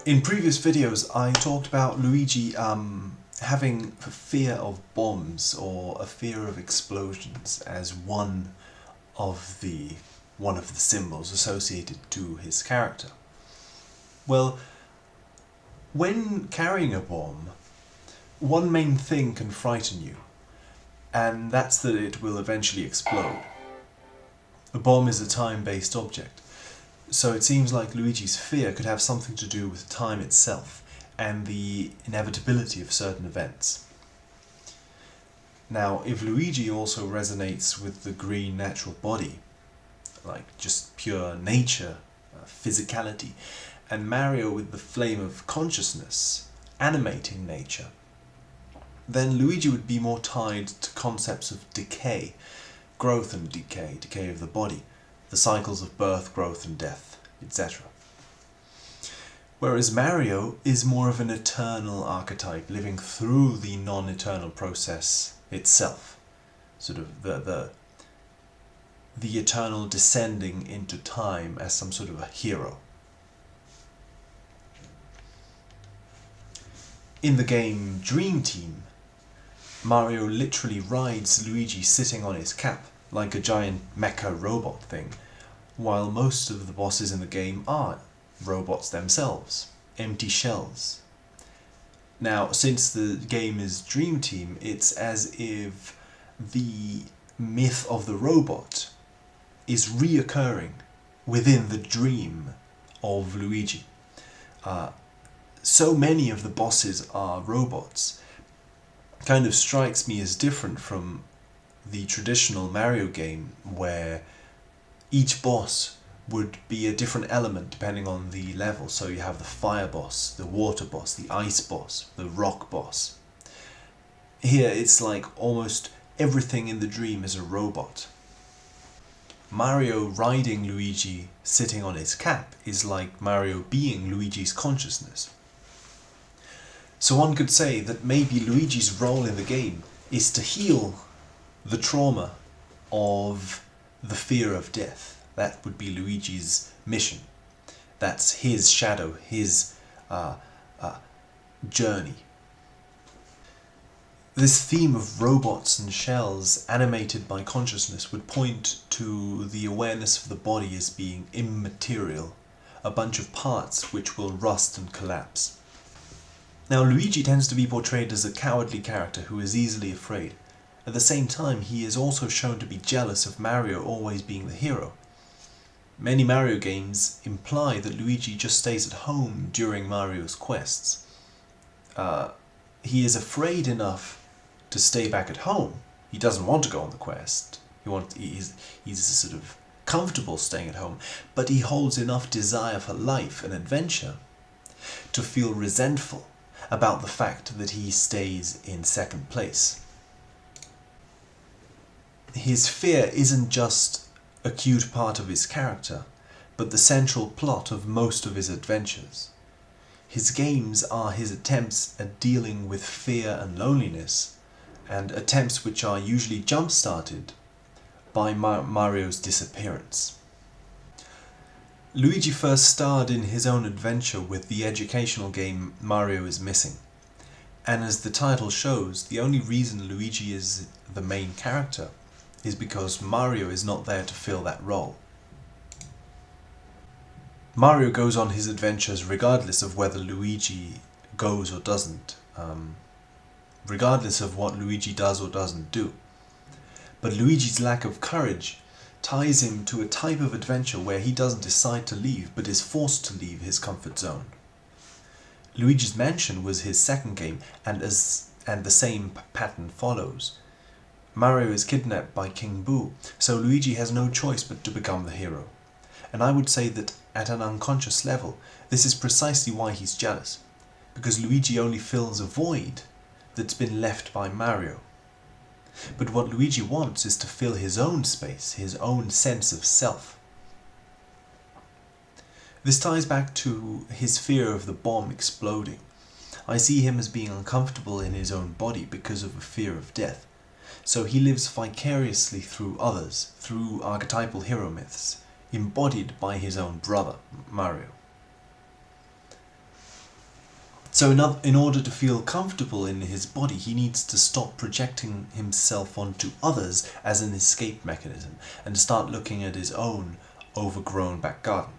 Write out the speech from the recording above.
In previous videos I talked about Luigi having a fear of bombs or a fear of explosions as one of the symbols associated to his character. Well, when carrying a bomb, one main thing can frighten you, and that's that it will eventually explode. A bomb is a time-based object, so it seems like Luigi's fear could have something to do with time itself and the inevitability of certain events. Now, if Luigi also resonates with the green natural body, like just pure nature, physicality, and Mario with the flame of consciousness, animating nature, then Luigi would be more tied to concepts of decay, growth and decay, decay of the body, the cycles of birth, growth and death, etc. Whereas Mario is more of an eternal archetype, living through the non-eternal process itself, sort of the eternal descending into time as some sort of a hero. In the game Dream Team, Mario literally rides Luigi sitting on his cap, like a giant mecha robot thing, while most of the bosses in the game are robots themselves, empty shells. Now, since the game is Dream Team, it's as if the myth of the robot is reoccurring within the dream of Luigi. So many of the bosses are robots. Kind of strikes me as different from the traditional Mario game, where each boss would be a different element depending on the level. So you have the fire boss, the water boss, the ice boss, the rock boss. Here it's like almost everything in the dream is a robot. Mario riding Luigi sitting on his cap is like Mario being Luigi's consciousness. So one could say that maybe Luigi's role in the game is to heal the trauma of the fear of death. That would be Luigi's mission. That's his shadow, his journey. This theme of robots and shells animated by consciousness would point to the awareness of the body as being immaterial, a bunch of parts which will rust and collapse. Now, Luigi tends to be portrayed as a cowardly character who is easily afraid. At the same time, he is also shown to be jealous of Mario always being the hero. Many Mario games imply that Luigi just stays at home during Mario's quests. He is afraid enough to stay back at home. He doesn't want to go on the quest. He's sort of comfortable staying at home, but he holds enough desire for life and adventure to feel resentful about the fact that he stays in second place. His fear isn't just a cute part of his character, but the central plot of most of his adventures. His games are his attempts at dealing with fear and loneliness, and attempts which are usually jump-started by Mario's disappearance. Luigi first starred in his own adventure with the educational game Mario is Missing, and as the title shows, the only reason Luigi is the main character is because Mario is not there to fill that role. Mario goes on his adventures regardless of whether Luigi goes or doesn't, regardless of what Luigi does or doesn't do. But Luigi's lack of courage ties him to a type of adventure where he doesn't decide to leave, but is forced to leave his comfort zone. Luigi's Mansion was his second game, and the same pattern follows. Mario is kidnapped by King Boo, so Luigi has no choice but to become the hero. And I would say that at an unconscious level, this is precisely why he's jealous, because Luigi only fills a void that's been left by Mario. But what Luigi wants is to fill his own space, his own sense of self. This ties back to his fear of the bomb exploding. I see him as being uncomfortable in his own body because of a fear of death. So he lives vicariously through others, through archetypal hero myths, embodied by his own brother, Mario. So in order to feel comfortable in his body, he needs to stop projecting himself onto others as an escape mechanism and start looking at his own overgrown back garden.